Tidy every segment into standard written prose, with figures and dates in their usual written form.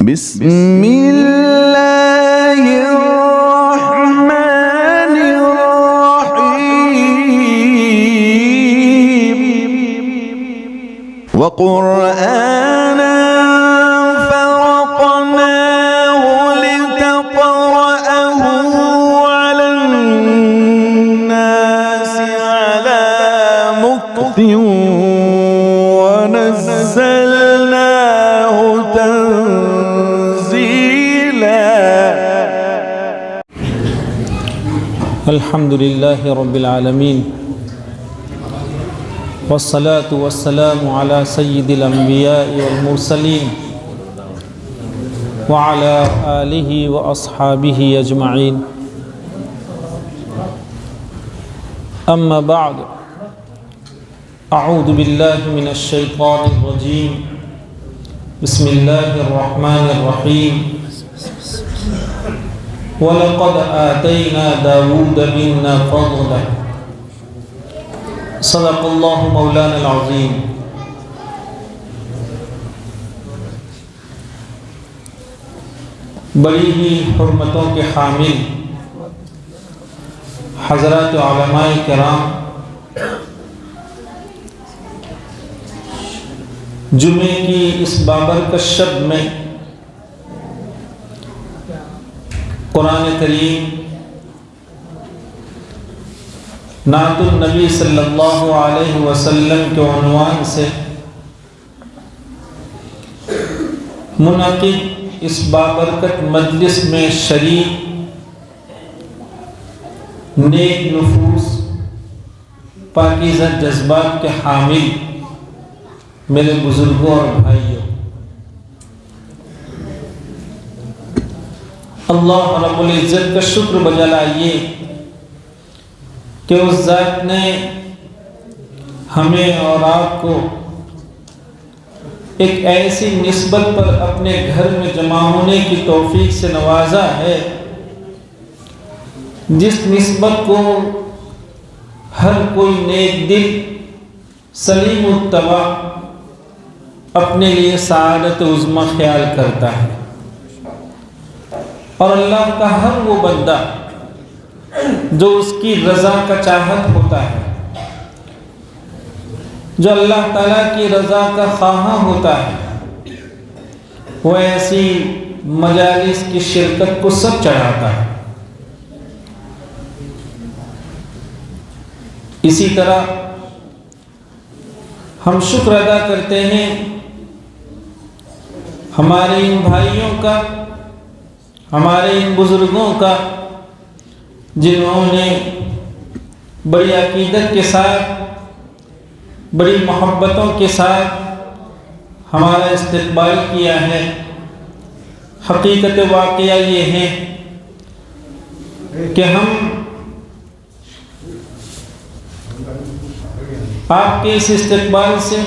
بسم اللہ الرحمن الرحیم وقرآنا فرقناه لتقرأه على الناس على مكث ونزلناه تنزيلا. الحمد لله رب العالمين والصلاة والسلام على سيد الأنبياء والمرسلين وعلى آله وأصحابه أجمعين. أما بعد، أعوذ بالله من الشيطان الرجيم. بسم الله الرحمن الرحيم. وَلَقَدْ آتَيْنَا دَاوُودَ مِنَّا فَضْلًا. صدق اللہ مولانا العظیم. بڑی ہی حرمتوں کے حامل حضرات علماء کرام، جمعے کی اس بابرکت شب میں قرآن کریم نعت النبی صلی اللہ علیہ وسلم کے عنوان سے منعقد اس بابرکت مجلس میں شریک نیک نفوس، پاکیزہ جذبات کے حامل میرے بزرگوں اور بھائیوں، اللہ رب العزت کا شکر بجا لائیے کہ اس ذات نے ہمیں اور آپ کو ایک ایسی نسبت پر اپنے گھر میں جمع ہونے کی توفیق سے نوازا ہے جس نسبت کو ہر کوئی نیک دل سلیم الطبع اپنے لیے سعادت عظمی خیال کرتا ہے، اور اللہ کا ہر وہ بندہ جو اس کی رضا کا چاہت ہوتا ہے، جو اللہ تعالیٰ کی رضا کا خواہاں ہوتا ہے، وہ ایسی مجالس کی شرکت کو سب چڑھاتا ہے. اسی طرح ہم شکر ادا کرتے ہیں ہمارے ان بھائیوں کا، ہمارے ان بزرگوں کا، جنہوں نے بڑی عقیدت کے ساتھ، بڑی محبتوں کے ساتھ ہمارا استقبال کیا ہے. حقیقت واقعہ یہ ہے کہ ہم آپ کے اس استقبال سے،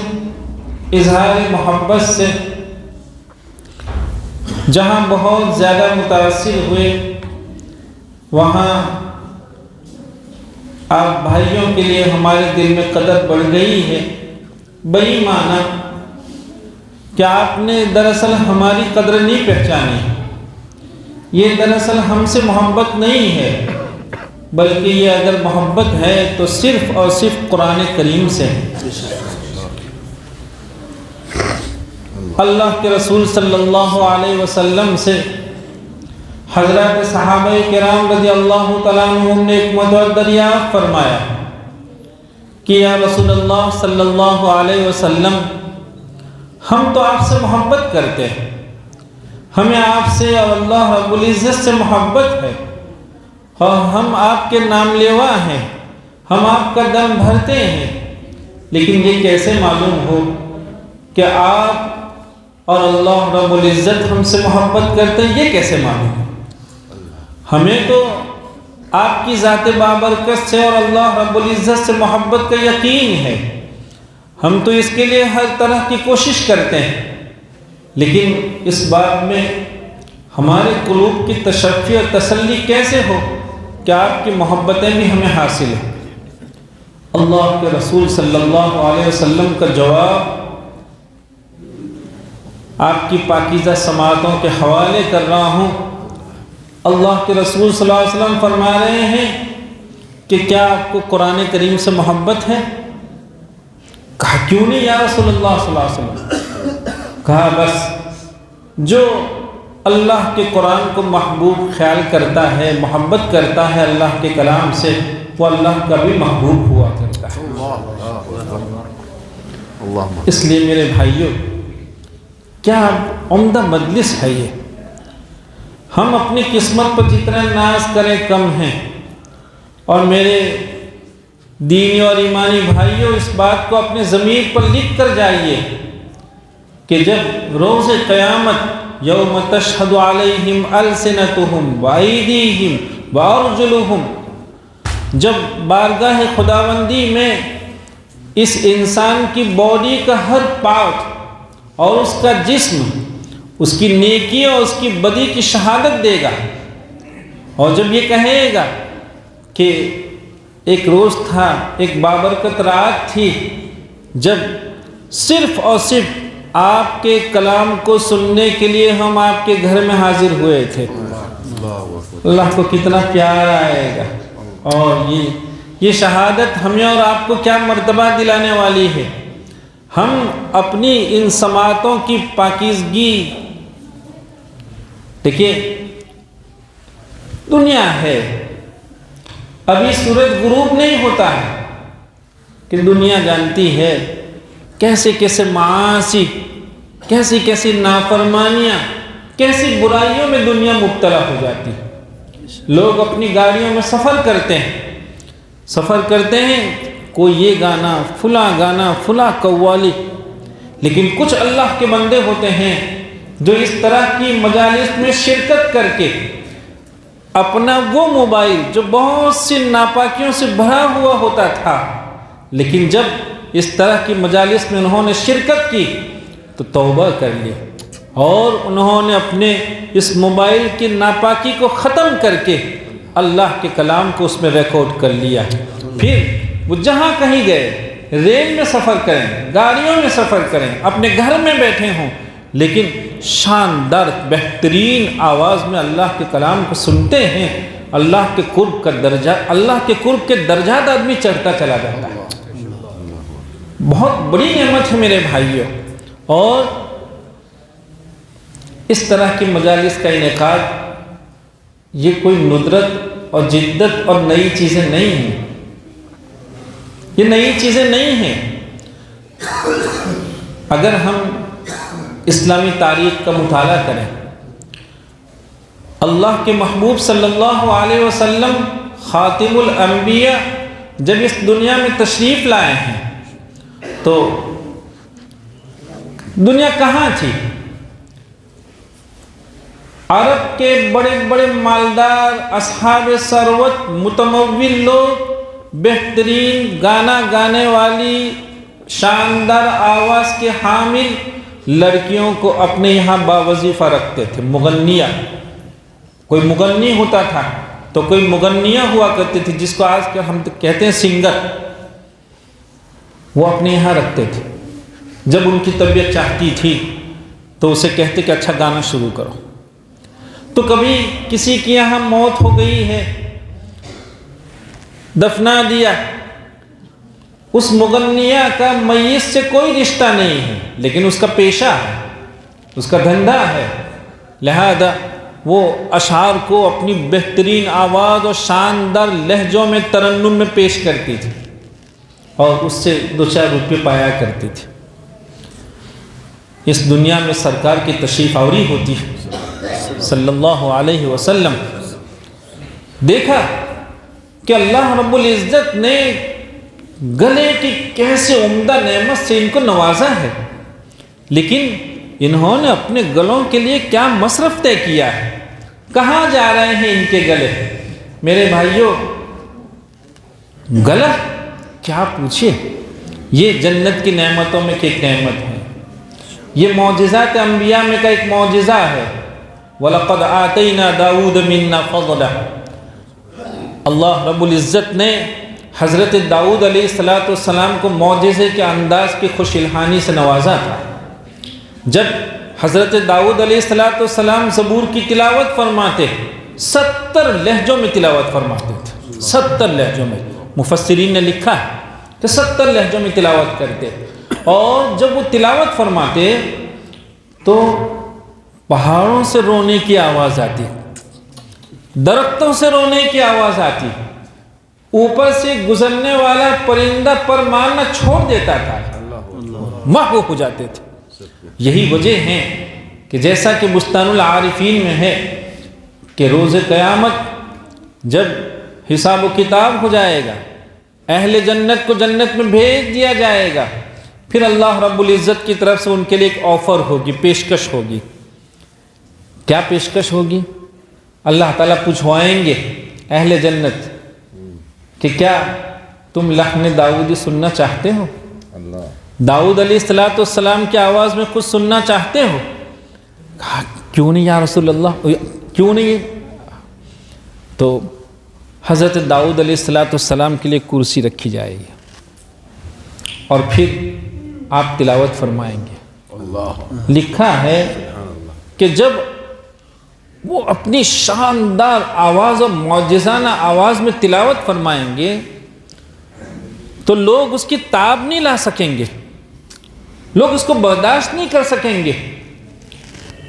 اظہار محبت سے جہاں بہت زیادہ متاثر ہوئے، وہاں آپ بھائیوں کے لیے ہمارے دل میں قدر بڑھ گئی ہے. بڑی معنی کہ آپ نے دراصل ہماری قدر نہیں پہچانی. یہ دراصل ہم سے محبت نہیں ہے، بلکہ یہ اگر محبت ہے تو صرف اور صرف قرآن کریم سے ہے. اللہ کے رسول صلی اللہ علیہ وسلم سے حضرات صحابہ کرام رضی اللہ تعالیٰ عنہم نے ایک مرتبہ دریافت فرمایا کہ یا رسول اللہ صلی اللہ علیہ وسلم، ہم تو آپ سے محبت کرتے ہیں، ہمیں آپ سے اور اللہ رب العزت سے محبت ہے، اور ہم آپ کے نام لیوا ہیں، ہم آپ کا دم بھرتے ہیں، لیکن یہ کیسے معلوم ہو کہ آپ اور اللہ رب العزت ہم سے محبت کرتے ہیں؟ یہ کیسے معلوم؟ ہمیں تو آپ کی ذات بابرکت سے اور اللہ رب العزت سے محبت کا یقین ہے، ہم تو اس کے لیے ہر طرح کی کوشش کرتے ہیں، لیکن اس بات میں ہمارے قلوب کی تشفی اور تسلی کیسے ہو کہ آپ کی محبتیں بھی ہمیں حاصل ہیں؟ اللہ کے رسول صلی اللہ علیہ وسلم کا جواب آپ کی پاکیزہ سماعتوں کے حوالے کر رہا ہوں۔ اللہ کے رسول صلی اللہ علیہ وسلم فرما رہے ہیں کہ کیا آپ کو قرآن کریم سے محبت ہے؟ کہا کیوں نہیں یا رسول اللہ صلی اللہ علیہ وسلم؟ کہا بس جو اللہ کے قرآن کو محبوب خیال کرتا ہے، محبت کرتا ہے اللہ کے کلام سے، وہ اللہ کا بھی محبوب ہوا کرتا ہے۔ اس لیے میرے بھائیوں، کیا عمدہ مجلس ہے یہ۔ ہم اپنی قسمت پر جتنا ناز کریں کم ہیں، اور میرے دینی اور ایمانی بھائیوں، اس بات کو اپنے ضمیر پر لکھ کر جائیے کہ جب روز قیامت یوم تشہد علیہم السنتہم وایدیہم وارجلہم، جب بارگاہ خداوندی میں اس انسان کی باڈی کا ہر پارٹ اور اس کا جسم اس کی نیکی اور اس کی بدی کی شہادت دے گا، اور جب یہ کہے گا کہ ایک روز تھا، ایک بابرکت رات تھی جب صرف اور صرف آپ کے کلام کو سننے کے لیے ہم آپ کے گھر میں حاضر ہوئے تھے، اللہ کو کتنا پیار آئے گا۔ اور یہ شہادت ہمیں اور آپ کو کیا مرتبہ دلانے والی ہے۔ ہم اپنی ان سماعتوں کی پاکیزگی، دیکھیے دنیا ہے، ابھی سورج غروب نہیں ہوتا ہے کہ دنیا جانتی ہے کیسے کیسے معاصی، کیسی کیسی نافرمانیاں، کیسی برائیوں میں دنیا مبتلا ہو جاتی ہے۔ لوگ اپنی گاڑیوں میں سفر کرتے ہیں، کوئی یہ گانا، فلاں قوالی، لیکن کچھ اللہ کے بندے ہوتے ہیں جو اس طرح کی مجالس میں شرکت کر کے اپنا وہ موبائل جو بہت سی ناپاکیوں سے بھرا ہوا ہوتا تھا، لیکن جب اس طرح کی مجالس میں انہوں نے شرکت کی تو توبہ کر لی، اور انہوں نے اپنے اس موبائل کی ناپاکی کو ختم کر کے اللہ کے کلام کو اس میں ریکارڈ کر لیا۔ پھر وہ جہاں کہیں گئے، ریل میں سفر کریں، گاڑیوں میں سفر کریں، اپنے گھر میں بیٹھے ہوں، لیکن شاندار بہترین آواز میں اللہ کے کلام کو سنتے ہیں، اللہ کے قرب کا درجہ، اللہ کے قرب کے درجات آدمی چڑھتا چلا جاتا ہے۔ بہت بڑی نعمت ہے میرے بھائیوں، اور اس طرح کی مجالس کا انعقاد یہ کوئی ندرت اور جدت اور نئی چیزیں نہیں ہیں، یہ نئی چیزیں نہیں ہیں۔ اگر ہم اسلامی تاریخ کا مطالعہ کریں، اللہ کے محبوب صلی اللہ علیہ وسلم خاتم الانبیاء جب اس دنیا میں تشریف لائے ہیں تو دنیا کہاں تھی؟ عرب کے بڑے بڑے مالدار اصحاب ثروت متمول لوگ بہترین گانا گانے والی شاندار آواز کے حامل لڑکیوں کو اپنے یہاں باوظیفہ رکھتے تھے۔ مغنیہ، کوئی مغنی ہوتا تھا تو کوئی مغنیہ ہوا کرتی تھی، جس کو آج ہم کہتے ہیں سنگر، وہ اپنے یہاں رکھتے تھے۔ جب ان کی طبیعت چاہتی تھی تو اسے کہتے کہ اچھا گانا شروع کرو۔ تو کبھی کسی کی یہاں موت ہو گئی ہے، دفنا دیا، اس مغنیہ کا میت سے کوئی رشتہ نہیں ہے، لیکن اس کا پیشہ ہے، اس کا دھندا ہے، لہذا وہ اشعار کو اپنی بہترین آواز اور شاندار لہجوں میں ترنم میں پیش کرتی تھی، اور اس سے 2-4 روپے پایا کرتی تھی۔ اس دنیا میں سرکار کی تشریف آوری ہوتی ہے صلی اللہ علیہ وسلم، دیکھا کہ اللہ رب العزت نے گلے کی کیسے عمدہ نعمت سے ان کو نوازا ہے، لیکن انہوں نے اپنے گلوں کے لیے کیا مصرف طے کیا ہے، کہاں جا رہے ہیں ان کے گلے۔ میرے بھائیوں، گلا کیا پوچھے، یہ جنت کی نعمتوں میں کی ایک نعمت ہے، یہ معجزات انبیاء میں کا ایک معجزہ ہے۔ وَلَقَدْ آتَيْنَا دَاوُودَ مِنَّا فَضْلًا، اللہ رب العزت نے حضرت داؤد علیہ السلام کو معجزے کے انداز کی خوش الحانی سے نوازا تھا۔ جب حضرت داؤد علیہ السلام زبور کی تلاوت فرماتے 70 لہجوں میں تلاوت فرماتے تھے، 70 لہجوں میں۔ مفسرین نے لکھا ہے کہ 70 لہجوں میں تلاوت کرتے، اور جب وہ تلاوت فرماتے تو پہاڑوں سے رونے کی آواز آتی، درختوں سے رونے کی آواز آتی، اوپر سے گزرنے والا پرندہ پر مارنا چھوڑ دیتا تھا، محو ہو جاتے تھے۔ یہی وجہ ہے کہ جیسا کہ بستان العارفین میں ہے کہ روز قیامت جب حساب و کتاب ہو جائے گا، اہل جنت کو جنت میں بھیج دیا جائے گا، پھر اللہ رب العزت کی طرف سے ان کے لیے ایک آفر ہوگی، پیشکش ہوگی۔ کیا پیشکش ہوگی؟ اللہ تعالیٰ پوچھوائیں گے اہل جنت کہ کیا تم لحن داؤدی سننا چاہتے ہو؟ داؤد علیہ السلام کی آواز میں کچھ سننا چاہتے ہو؟ کہا کیوں نہیں یا رسول اللہ، کیوں نہیں؟ تو حضرت داؤد علیہ السلام کے لیے کرسی رکھی جائے گی اور پھر آپ تلاوت فرمائیں گے۔ لکھا ہے کہ جب وہ اپنی شاندار آواز اور معجزانہ آواز میں تلاوت فرمائیں گے تو لوگ اس کی تاب نہیں لا سکیں گے، لوگ اس کو برداشت نہیں کر سکیں گے،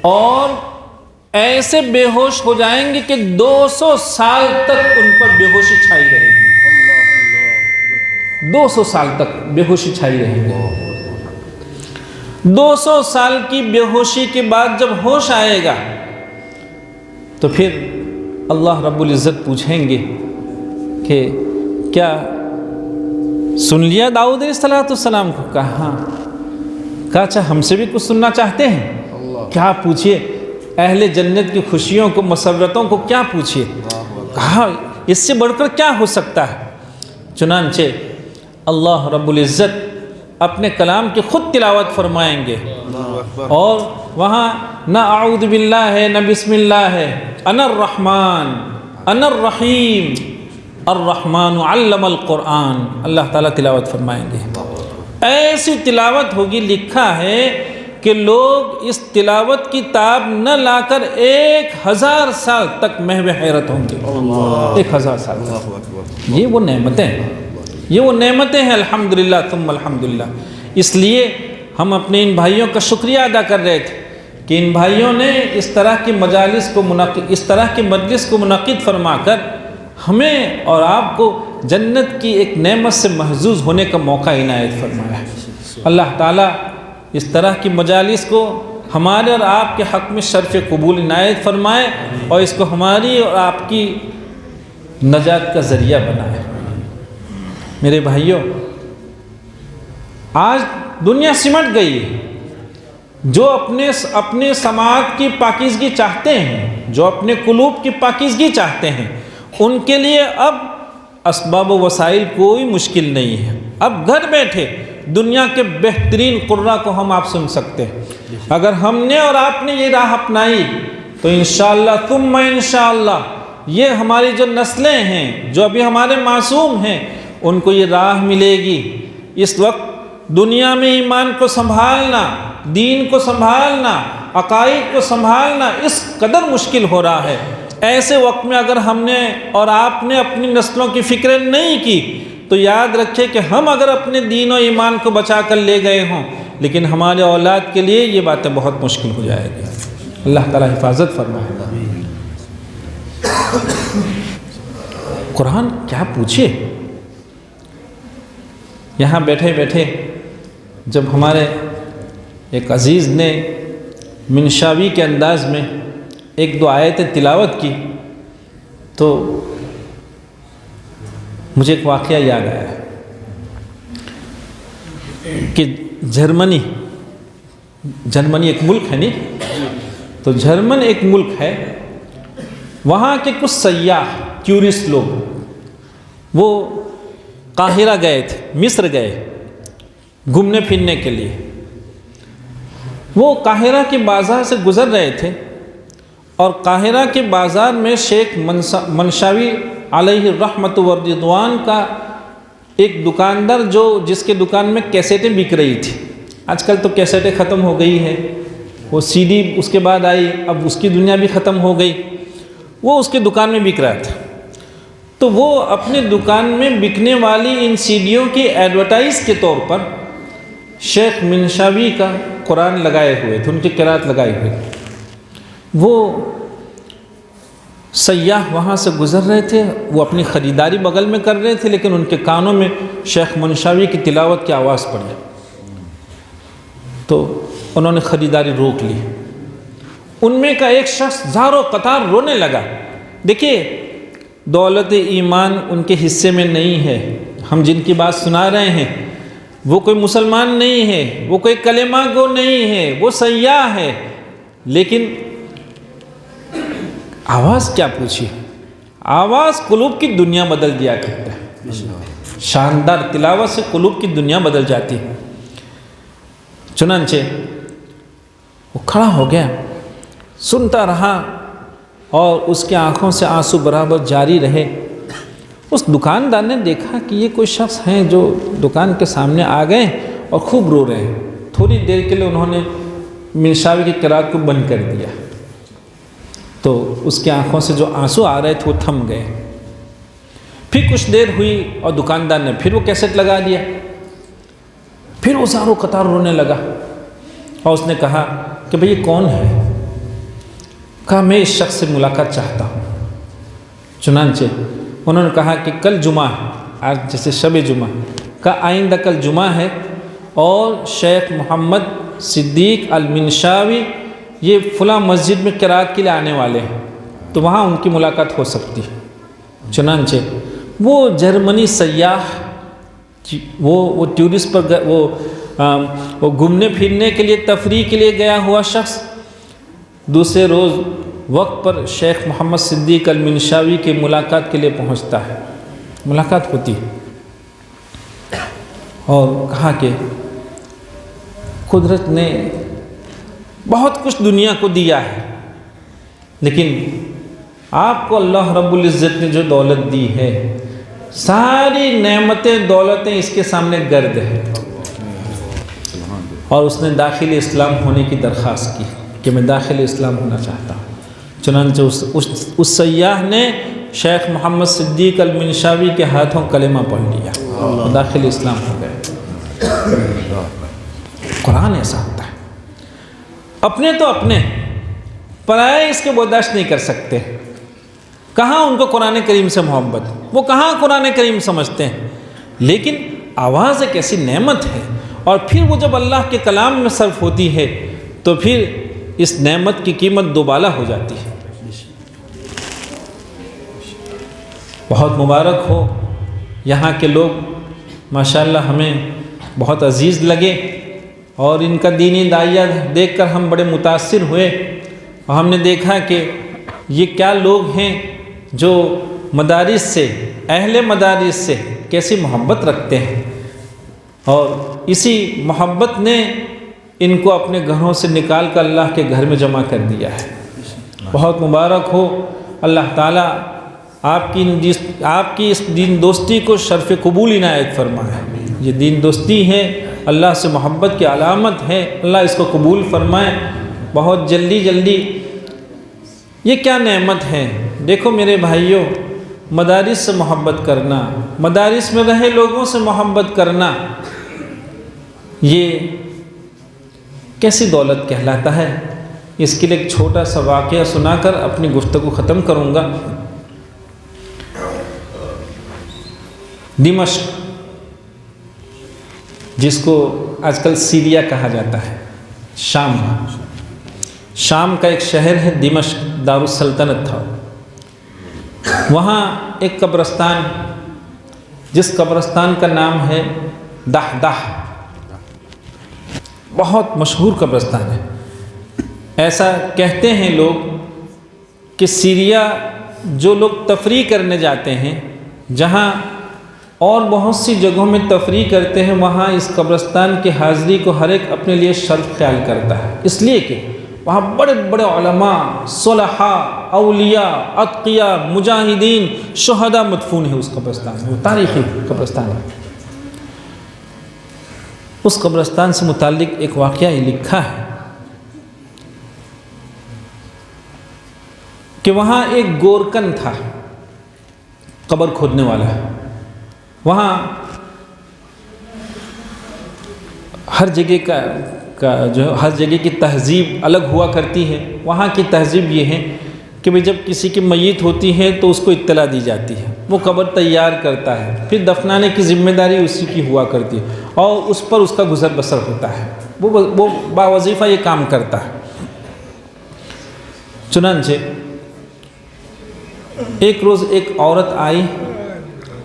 اور ایسے بے ہوش ہو جائیں گے کہ 200 سال تک ان پر بے ہوشی چھائی رہے گی، 200 سال تک بے ہوشی چھائی رہے گی۔ 200 سال کی بے ہوشی کے بعد جب ہوش آئے گا تو پھر اللہ رب العزت پوچھیں گے کہ کیا سن لیا داؤد علیہ السلام کو؟ کہا ہاں۔ کہا اچھا ہم سے بھی کچھ سننا چاہتے ہیں؟ کیا پوچھئے، اہل جنت کی خوشیوں کو، مسرتوں کو کیا پوچھئے؟ کہا اس سے بڑھ کر کیا ہو سکتا ہے؟ چنانچہ اللہ رب العزت اپنے کلام کی خود تلاوت فرمائیں گے، اور وہاں نہ اعوذ باللہ ہے نہ بسم اللہ ہے، انا الرحمن انا الرحیم الرحمن علم القرآن، اللہ تعالیٰ تلاوت فرمائیں گے۔ ایسی تلاوت ہوگی، لکھا ہے کہ لوگ اس تلاوت کی تاب نہ لا کر 1000 سال تک محو حیرت ہوں گے۔ 1000 سال تک۔ یہ وہ نعمتیں ہیں، یہ وہ نعمتیں ہیں، الحمدللہ ثم الحمدللہ۔ اس لیے ہم اپنے ان بھائیوں کا شکریہ ادا کر رہے تھے کہ ان بھائیوں نے اس طرح کی مجالس کو اس طرح کی مجلس کو منعقد فرما کر ہمیں اور آپ کو جنت کی ایک نعمت سے محظوظ ہونے کا موقع عنایت فرمایا ہے۔ اللہ تعالیٰ اس طرح کی مجالس کو ہمارے اور آپ کے حق میں شرف قبول عنایت فرمائے، اور اس کو ہماری اور آپ کی نجات کا ذریعہ بنائے۔ میرے بھائیوں، آج دنیا سمٹ گئی ہے۔ جو اپنے سماعت کی پاکیزگی چاہتے ہیں، جو اپنے قلوب کی پاکیزگی چاہتے ہیں، ان کے لیے اب اسباب و وسائل کوئی مشکل نہیں ہے۔ اب گھر بیٹھے دنیا کے بہترین قراء کو ہم آپ سن سکتے ہیں۔ اگر ہم نے اور آپ نے یہ راہ اپنائی تو انشاءاللہ ثم انشاءاللہ یہ ہماری جو نسلیں ہیں، جو ابھی ہمارے معصوم ہیں، ان کو یہ راہ ملے گی۔ اس وقت دنیا میں ایمان کو سنبھالنا، دین کو سنبھالنا، عقائد کو سنبھالنا اس قدر مشکل ہو رہا ہے۔ ایسے وقت میں اگر ہم نے اور آپ نے اپنی نسلوں کی فکر نہیں کی تو یاد رکھے کہ ہم اگر اپنے دین و ایمان کو بچا کر لے گئے ہوں، لیکن ہمارے اولاد کے لیے یہ باتیں بہت مشکل ہو جائے گی۔ اللہ تعالیٰ حفاظت فرمائے۔ قرآن کیا پوچھے، یہاں بیٹھے بیٹھے جب ہمارے ایک عزیز نے منشاوی کے انداز میں 1-2 آیتیں تلاوت کی تو مجھے ایک واقعہ یاد آیا کہ جرمنی ایک ملک ہے نہیں، تو جرمن ایک ملک ہے، وہاں کے کچھ سیاح ٹورسٹ لوگ وہ قاہرہ گئے تھے، مصر گئے گھومنے پھرنے کے لیے۔ وہ قاہرہ کے بازار سے گزر رہے تھے اور قاہرہ کے بازار میں شیخ منشاوی علیہ الرحمت والرضوان کا ایک دکاندار جس کے دکان میں کیسٹیں بک رہی تھی۔ آج کل تو کیسٹیں ختم ہو گئی ہے، وہ سی ڈی اس کے بعد آئی، اب اس کی دنیا بھی ختم ہو گئی، وہ اس کی دکان میں بک رہا تھا، تو وہ اپنی دکان میں بکنے والی ان سی ڈیوں کی ایڈورٹائز کے طور پر شیخ منشاوی کا قرآن لگائے ہوئے تھے، ان کی قرات لگائے ہوئے. وہ سیاح وہاں سے گزر رہے تھے، وہ اپنی خریداری بغل میں کر رہے تھے، لیکن ان کے کانوں میں شیخ منشاوی کی تلاوت کی آواز پڑی، تو انہوں نے خریداری روک لی. ان میں کا ایک شخص زار و قطار رونے لگا. دیکھیے، دولت ایمان ان کے حصے میں نہیں ہے. ہم جن کی بات سنا رہے ہیں وہ کوئی مسلمان نہیں ہے، وہ کوئی کلمہ گو نہیں ہے، وہ سیاح ہے، لیکن آواز کیا پوچھی، آواز قلوب کی دنیا بدل دیا کرتا ہے. شاندار تلاوت سے قلوب کی دنیا بدل جاتی ہے. چنانچہ وہ کھڑا ہو گیا، سنتا رہا، اور اس کے آنکھوں سے آنسو برابر جاری رہے. اس دکاندار نے دیکھا کہ یہ کوئی شخص ہیں جو دکان کے سامنے آ گئے اور خوب رو رہے ہیں. تھوڑی دیر کے لیے انہوں نے منشاوی کی قرات کو بند کر دیا، تو اس کے آنکھوں سے جو آنسو آ رہے تھے وہ تھم گئے. پھر کچھ دیر ہوئی اور دکاندار نے پھر وہ کیسٹ لگا دیا، پھر وہ زاروں قطار رونے لگا، اور اس نے کہا کہ بھئی یہ کون ہے؟ کہا میں اس شخص سے ملاقات چاہتا ہوں. چنانچہ انہوں نے کہا کہ کل جمعہ ہے، آج جیسے شب جمعہ کا، آئندہ کل جمعہ ہے، اور شیخ محمد صدیق المنشاوی یہ فلاں مسجد میں قرات کے لیے آنے والے ہیں، تو وہاں ان کی ملاقات ہو سکتی ہے. چنانچہ وہ جرمنی سیاح، وہ ٹورسٹ پر وہ گھومنے پھرنے کے لیے، تفریح کے لیے گیا ہوا شخص، دوسرے روز وقت پر شیخ محمد صدیق المنشاوی کے ملاقات کے لیے پہنچتا ہے. ملاقات ہوتی ہے، اور کہا کہ قدرت نے بہت کچھ دنیا کو دیا ہے، لیکن آپ کو اللہ رب العزت نے جو دولت دی ہے، ساری نعمتیں دولتیں اس کے سامنے گرد ہے. اور اس نے داخل اسلام ہونے کی درخواست کی کہ میں داخل اسلام ہونا چاہتا ہوں. چنانچہ اس سیاح نے شیخ محمد صدیق المنشاوی کے ہاتھوں کلمہ پڑھ لیا، داخل اسلام ہو گئے. قرآن ایسا ہوتا ہے، اپنے تو اپنے، پرائے اس کے برداشت نہیں کر سکتے. کہاں ان کو قرآن کریم سے محبت، وہ کہاں قرآن کریم سمجھتے ہیں. لیکن آواز ایک ایسی نعمت ہے، اور پھر وہ جب اللہ کے کلام میں صرف ہوتی ہے تو پھر اس نعمت کی قیمت دوبالا ہو جاتی ہے. بہت مبارک ہو، یہاں کے لوگ ماشاءاللہ ہمیں بہت عزیز لگے، اور ان کا دینی داعیہ دیکھ کر ہم بڑے متاثر ہوئے، اور ہم نے دیکھا کہ یہ کیا لوگ ہیں جو مدارس سے، اہل مدارس سے کیسی محبت رکھتے ہیں، اور اسی محبت نے ان کو اپنے گھروں سے نکال کر اللہ کے گھر میں جمع کر دیا ہے. بہت مبارک ہو، اللہ تعالیٰ آپ کی اس دین دوستی کو شرف قبول عنایت فرمائے. یہ دین دوستی ہے، اللہ سے محبت کی علامت ہے، اللہ اس کو قبول فرمائے. بہت جلدی یہ کیا نعمت ہے. دیکھو میرے بھائیوں، مدارس سے محبت کرنا، مدارس میں رہے لوگوں سے محبت کرنا، یہ کیسی دولت کہلاتا ہے. اس کے لیے ایک چھوٹا سا واقعہ سنا کر اپنی گفتگو ختم کروں گا. دمشق، جس کو آج کل سیریا کہا جاتا ہے، شام کا ایک شہر ہے دمشق، دارالسلطنت تھا. وہاں ایک قبرستان، جس قبرستان کا نام ہے دہدہ، بہت مشہور قبرستان ہے. ایسا کہتے ہیں لوگ کہ سیریا جو لوگ تفریح کرنے جاتے ہیں، جہاں اور بہت سی جگہوں میں تفریح کرتے ہیں، وہاں اس قبرستان کی حاضری کو ہر ایک اپنے لیے شرف خیال کرتا ہے، اس لیے کہ وہاں بڑے بڑے علماء، صلحاء، اولیاء، اتقیاء، مجاہدین، شہداء مدفون ہیں اس قبرستان میں. وہ تاریخی قبرستان ہے. اس قبرستان سے متعلق ایک واقعہ یہ لکھا ہے کہ وہاں ایک گورکن تھا، قبر کھودنے والا. وہاں ہر جگہ کا جو ہر جگہ کی تہذیب الگ ہوا کرتی ہے. وہاں کی تہذیب یہ ہے کہ بھئی جب کسی کی میت ہوتی ہے تو اس کو اطلاع دی جاتی ہے، وہ قبر تیار کرتا ہے، پھر دفنانے کی ذمہ داری اسی کی ہوا کرتی ہے اور اس پر اس کا گزر بسر ہوتا ہے. وہ باوظیفہ یہ کام کرتا ہے. چنانچہ ایک روز ایک عورت آئی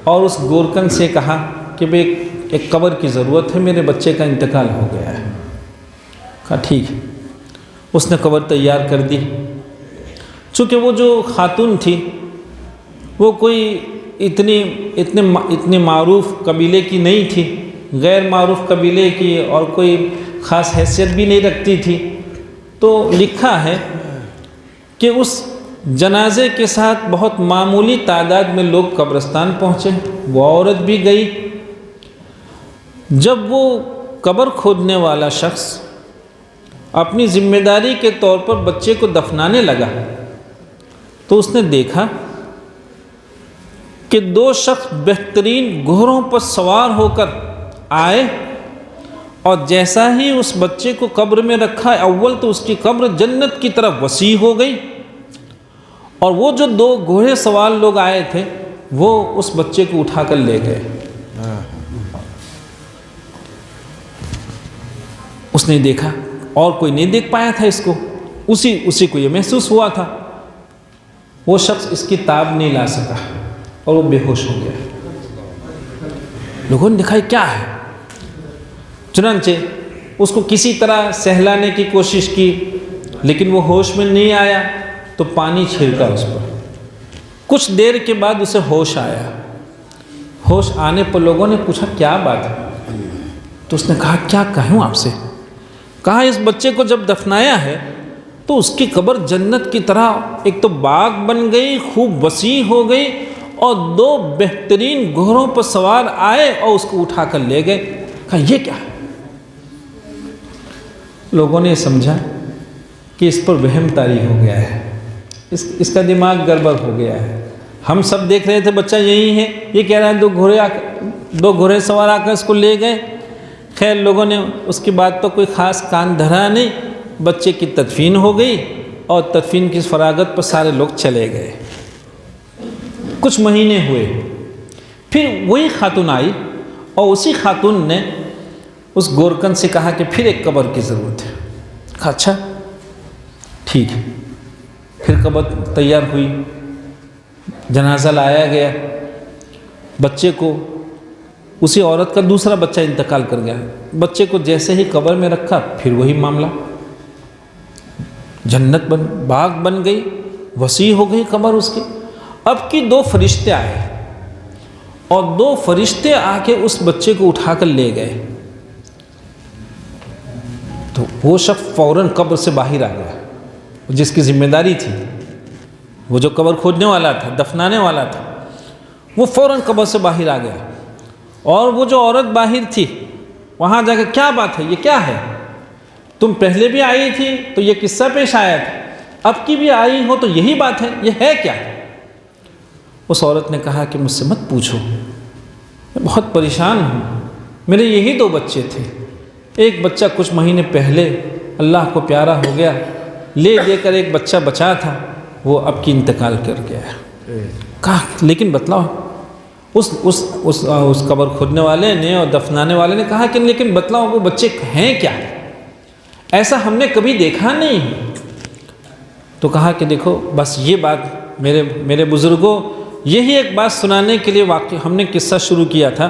اور اس گورکن سے کہا کہ بھئی ایک قبر کی ضرورت ہے، میرے بچے کا انتقال ہو گیا ہے. کہا ٹھیک ہے. اس نے قبر تیار کر دی. چونکہ وہ جو خاتون تھی وہ کوئی اتنے معروف قبیلے کی نہیں تھی، غیر معروف قبیلے کی، اور کوئی خاص حیثیت بھی نہیں رکھتی تھی. تو لکھا ہے کہ اس جنازے کے ساتھ بہت معمولی تعداد میں لوگ قبرستان پہنچے، وہ عورت بھی گئی. جب وہ قبر کھودنے والا شخص اپنی ذمہ داری کے طور پر بچے کو دفنانے لگا تو اس نے دیکھا کہ دو شخص بہترین گھوڑوں پر سوار ہو کر آئے، اور جیسا ہی اس بچے کو قبر میں رکھا، اول تو اس کی قبر جنت کی طرف وسیع ہو گئی، اور وہ جو دو گھوڑے سوار لوگ آئے تھے وہ اس بچے کو اٹھا کر لے گئے. اس نے دیکھا، اور کوئی نہیں دیکھ پایا تھا اس کو، اسی کو یہ محسوس ہوا تھا. وہ شخص اس کی تاب نہیں لا سکا اور وہ بے ہوش ہو گیا. لوگوں نے دیکھا کیا ہے. چنانچہ اس کو کسی طرح سہلانے کی کوشش کی لیکن وہ ہوش میں نہیں آیا، تو پانی چھڑکا اس پر. کچھ دیر کے بعد اسے ہوش آیا. ہوش آنے پر لوگوں نے پوچھا کیا بات ہے؟ تو اس نے کہا کیا کہوں آپ سے. کہا اس بچے کو جب دفنایا ہے تو اس کی قبر جنت کی طرح ایک تو باغ بن گئی، خوب وسیع ہو گئی، اور دو بہترین گھوڑوں پر سوار آئے اور اس کو اٹھا کر لے گئے. کہا یہ کیا ہے؟ لوگوں نے سمجھا کہ اس پر وہم طاری ہو گیا ہے، اس کا دماغ گڑبڑ ہو گیا ہے. ہم سب دیکھ رہے تھے بچہ یہی ہے، یہ کہہ رہا ہے دو گھوڑے سوار آ کر اس کو لے گئے. خیر لوگوں نے اس کی بات پر کوئی خاص کان دھرا نہیں. بچے کی تدفین ہو گئی اور تدفین کی فراغت پر سارے لوگ چلے گئے. کچھ مہینے ہوئے، پھر وہی خاتون آئی اور اسی خاتون نے اس گورکن سے کہا کہ پھر ایک قبر کی ضرورت ہے. کہا اچھا ٹھیک ہے. پھر قبر تیار ہوئی، جنازہ لایا گیا. بچے کو اسی عورت کا دوسرا بچہ انتقال کر گیا. بچے کو جیسے ہی قبر میں رکھا پھر وہی معاملہ. جنت باغ بن گئی، وسیع ہو گئی قبر اس کی. اب کی دو فرشتے آئے اور دو فرشتے آ کے اس بچے کو اٹھا کر لے گئے. تو وہ شخص فوراً قبر سے باہر آ گیا، جس کی ذمہ داری تھی، وہ جو قبر کھودنے والا تھا، دفنانے والا تھا، وہ فوراً قبر سے باہر آ گیا. اور وہ جو عورت باہر تھی وہاں جا کے کیا بات ہے، یہ کیا ہے؟ تم پہلے بھی آئی تھی تو یہ قصہ پیش آیا تھا، اب کی بھی آئی ہو تو یہی بات ہے، یہ ہے کیا؟ اس عورت نے کہا کہ مجھ سے مت پوچھو، میں بہت پریشان ہوں. میرے یہی دو بچے تھے. ایک بچہ کچھ مہینے پہلے اللہ کو پیارا ہو گیا، لے دے کر ایک بچہ بچا تھا، وہ اب کی انتقال کر گیا ہے. کہا لیکن بتلاؤ. اس قبر کھودنے والے نے اور دفنانے والے نے کہا کہ لیکن بتلاؤ وہ بچے ہیں کیا؟ ایسا ہم نے کبھی دیکھا نہیں. تو کہا کہ دیکھو بس یہ بات میرے بزرگوں یہی ایک بات سنانے کے لیے ہم نے قصہ شروع کیا تھا.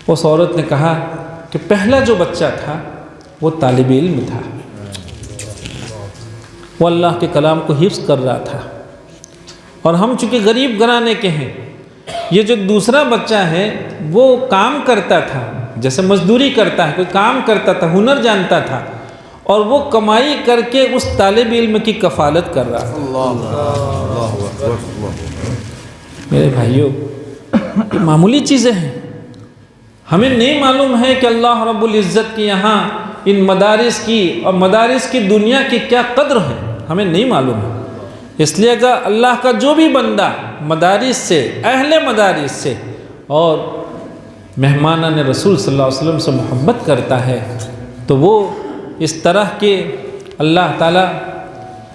اس عورت نے کہا کہ پہلا جو بچہ تھا وہ طالب علم تھا، وہ اللہ کے کلام کو حفظ کر رہا تھا، اور ہم چونکہ غریب گھرانے کے ہیں، یہ جو دوسرا بچہ ہے وہ کام کرتا تھا، جیسے مزدوری کرتا ہے، کوئی کام کرتا تھا، ہنر جانتا تھا، اور وہ کمائی کر کے اس طالب علم کی کفالت کر رہا تھا. میرے بھائیوں یہ معمولی چیزیں ہیں. ہمیں نہیں معلوم ہے کہ اللہ رب العزت کی یہاں ان مدارس کی اور مدارس کی دنیا کی کیا قدر ہے، ہمیں نہیں معلوم ہے. اس لیے اگر اللہ کا جو بھی بندہ مدارس سے، اہل مدارس سے اور مہمانان رسول صلی اللہ علیہ وسلم سے محبت کرتا ہے تو وہ اس طرح کے اللہ تعالیٰ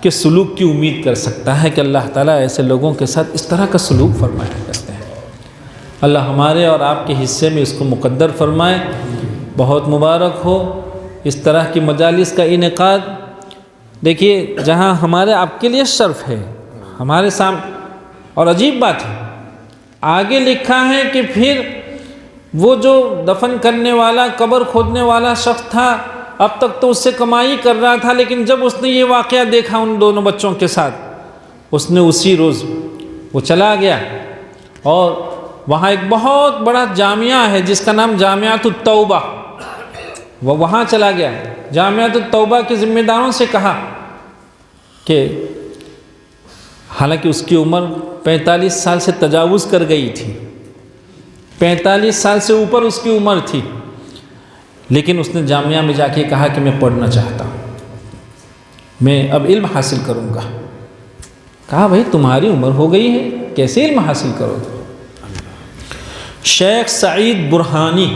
کے سلوک کی امید کر سکتا ہے کہ اللہ تعالیٰ ایسے لوگوں کے ساتھ اس طرح کا سلوک فرمایا کرتے ہیں۔ اللہ ہمارے اور آپ کے حصے میں اس کو مقدر فرمائے۔ بہت مبارک ہو اس طرح کی مجالس کا انعقاد۔ دیکھیے جہاں ہمارے آپ کے لیے شرف ہے، ہمارے سامنے، اور عجیب بات ہے آگے لکھا ہے کہ پھر وہ جو دفن کرنے والا، قبر کھودنے والا شخص تھا، اب تک تو اس سے کمائی کر رہا تھا، لیکن جب اس نے یہ واقعہ دیکھا ان دونوں بچوں کے ساتھ، اس نے اسی روز وہ چلا گیا اور وہاں ایک بہت بڑا جامعہ ہے جس کا نام جامعۃ التوبہ، وہ وہاں چلا گیا۔ جامعۃ التوبہ کے ذمہ داروں سے کہا کہ حالانکہ اس کی عمر 45 سال سے تجاوز کر گئی تھی، 45 سال سے اوپر اس کی عمر تھی، لیکن اس نے جامعہ میں جا کے کہا کہ میں پڑھنا چاہتا ہوں، میں اب علم حاصل کروں گا۔ کہا بھائی تمہاری عمر ہو گئی ہے، کیسے علم حاصل کرو گے؟ شیخ سعید برہانی،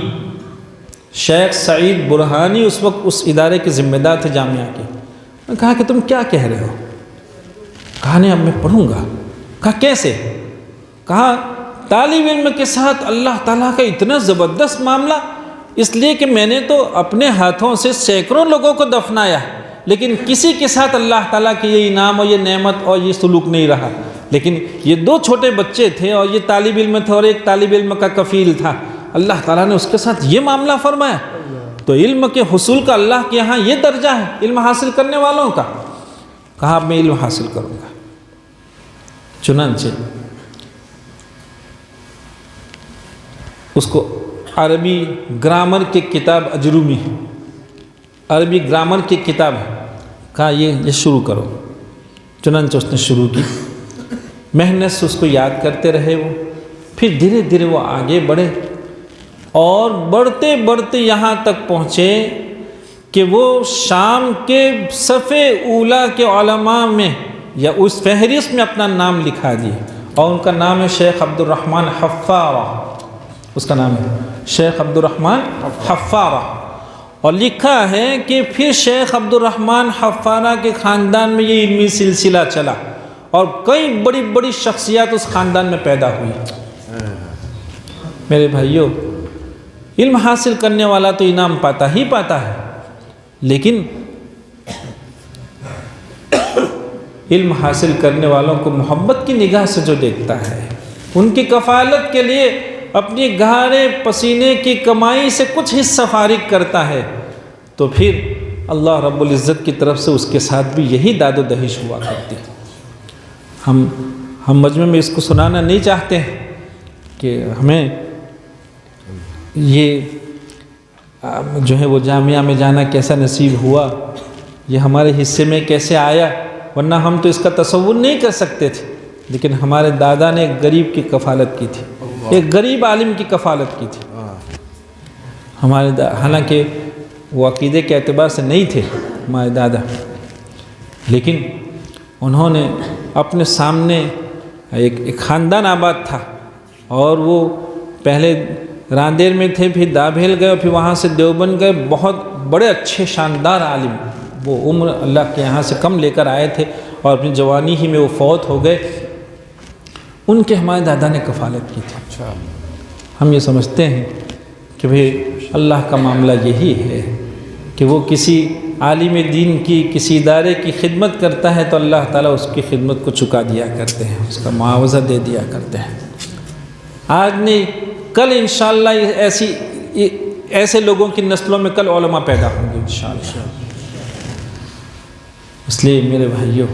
شیخ سعید برہانی اس وقت اس ادارے کے ذمہ دار تھے جامعہ کے۔ میں کہا کہ تم کیا کہہ رہے ہو؟ کہا نہیں اب میں پڑھوں گا۔ کہا کیسے؟ کہا طالب علم کے ساتھ اللہ تعالیٰ کا اتنا زبردست معاملہ، اس لیے کہ میں نے تو اپنے ہاتھوں سے سینکڑوں لوگوں کو دفنایا، لیکن کسی کے ساتھ اللہ تعالیٰ کی یہ انعام اور یہ نعمت اور یہ سلوک نہیں رہا، لیکن یہ 2 چھوٹے بچے تھے اور یہ طالب علم تھے اور ایک طالب علم کا کفیل تھا، اللہ تعالیٰ نے اس کے ساتھ یہ معاملہ فرمایا۔ تو علم کے حصول کا اللہ کے یہاں یہ درجہ ہے علم حاصل کرنے والوں کا۔ کہا اب میں علم حاصل کروں گا۔ چنانچہ اس کو عربی گرامر کی کتاب اجرومی، عربی گرامر کی کتاب ہے، کہا یہ شروع کرو۔ چنانچہ اس نے شروع کی، محنت سے اس کو یاد کرتے رہے وہ، پھر دھیرے دھیرے وہ آگے بڑھے اور بڑھتے بڑھتے یہاں تک پہنچے کہ وہ شام کے صف اولیٰ کے علماء میں یا اس فہرست میں اپنا نام لکھا دیے، اور ان کا نام ہے شیخ عبد الرحمن حفارہ، اس کا نام ہے شیخ عبد الرحمن حفارہ۔ اور لکھا ہے کہ پھر شیخ عبد الرحمن حفارہ کے خاندان میں یہ علمی سلسلہ چلا اور کئی بڑی بڑی شخصیات اس خاندان میں پیدا ہوئی۔ میرے بھائیوں، علم حاصل کرنے والا تو انعام پاتا ہی پاتا ہے، لیکن علم حاصل کرنے والوں کو محبت کی نگاہ سے جو دیکھتا ہے، ان کی کفالت کے لیے اپنی گہرے پسینے کی کمائی سے کچھ حصہ فارغ کرتا ہے، تو پھر اللہ رب العزت کی طرف سے اس کے ساتھ بھی یہی داد و دہش ہوا کرتی ہے۔ ہم مجمع میں اس کو سنانا نہیں چاہتے ہیں کہ ہمیں یہ جو ہے وہ جامعہ میں جانا کیسا نصیب ہوا، یہ ہمارے حصے میں کیسے آیا، ورنہ ہم تو اس کا تصور نہیں کر سکتے تھے، لیکن ہمارے دادا نے ایک غریب کی کفالت کی تھی، ایک غریب عالم کی کفالت کی تھی۔ ہمارے حالانکہ وہ عقیدے کے اعتبار سے نہیں تھے ہمارے دادا، لیکن انہوں نے اپنے سامنے ایک خاندان آباد تھا، اور وہ پہلے راندیر میں تھے، پھر دابھیل گئے، پھر وہاں سے دیوبند گئے، بہت بڑے اچھے شاندار عالم، وہ عمر اللہ کے یہاں سے کم لے کر آئے تھے اور اپنی جوانی ہی میں وہ فوت ہو گئے، ان کے ہمارے دادا نے کفالت کی تھی۔ ہم یہ سمجھتے ہیں کہ بھئی اللہ کا معاملہ یہی ہے کہ وہ کسی عالم دین کی، کسی ادارے کی خدمت کرتا ہے تو اللہ تعالیٰ اس کی خدمت کو چکا دیا کرتے ہیں، اس کا معاوضہ دے دیا کرتے ہیں۔ آج نہیں کل انشاءاللہ ایسے لوگوں کی نسلوں میں کل علماء پیدا ہوں گے انشاءاللہ۔ اس لیے میرے بھائیوں،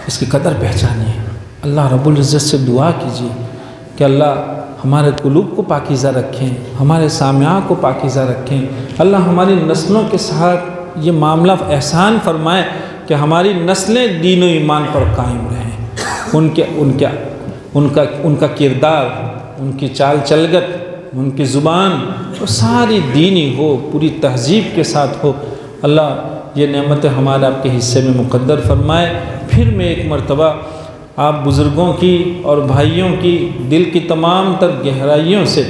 اس کی قدر پہچانیے، اللہ رب العزت سے دعا کیجیے کہ اللہ ہمارے قلوب کو پاکیزہ رکھیں، ہمارے سامعہ کو پاکیزہ رکھیں، اللہ ہماری نسلوں کے ساتھ یہ معاملہ احسان فرمائے کہ ہماری نسلیں دین و ایمان پر قائم رہیں، ان کا کردار، ان کی چال چلگت، ان کی زبان وہ ساری دینی ہو، پوری تہذیب کے ساتھ ہو۔ اللہ یہ نعمتیں ہمارے آپ کے حصے میں مقدر فرمائے۔ پھر میں ایک مرتبہ آپ بزرگوں کی اور بھائیوں کی دل کی تمام تر گہرائیوں سے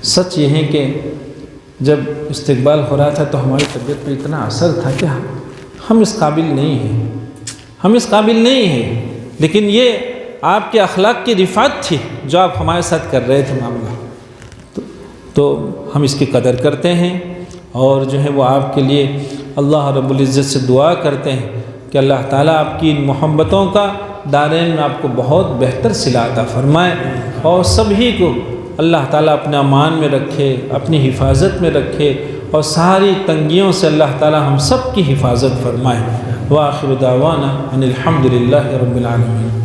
سچ یہ ہے کہ جب استقبال ہو رہا تھا تو ہماری طبیعت پہ اتنا اثر تھا کہ ہم اس قابل نہیں ہیں، ہم اس قابل نہیں ہیں، لیکن یہ آپ کے اخلاق کی رفعت تھی جو آپ ہمارے ساتھ کر رہے تھے معاملہ، تو ہم اس کی قدر کرتے ہیں اور جو ہے وہ آپ کے لیے اللہ رب العزت سے دعا کرتے ہیں کہ اللہ تعالیٰ آپ کی ان محبتوں کا دارین میں آپ کو بہت بہتر صلہ عطا فرمائے اور سبھی کو اللہ تعالیٰ اپنے امان میں رکھے، اپنی حفاظت میں رکھے اور ساری تنگیوں سے اللہ تعالیٰ ہم سب کی حفاظت فرمائے۔ وآخر دعوانا ان الحمد للہ رب العالمین۔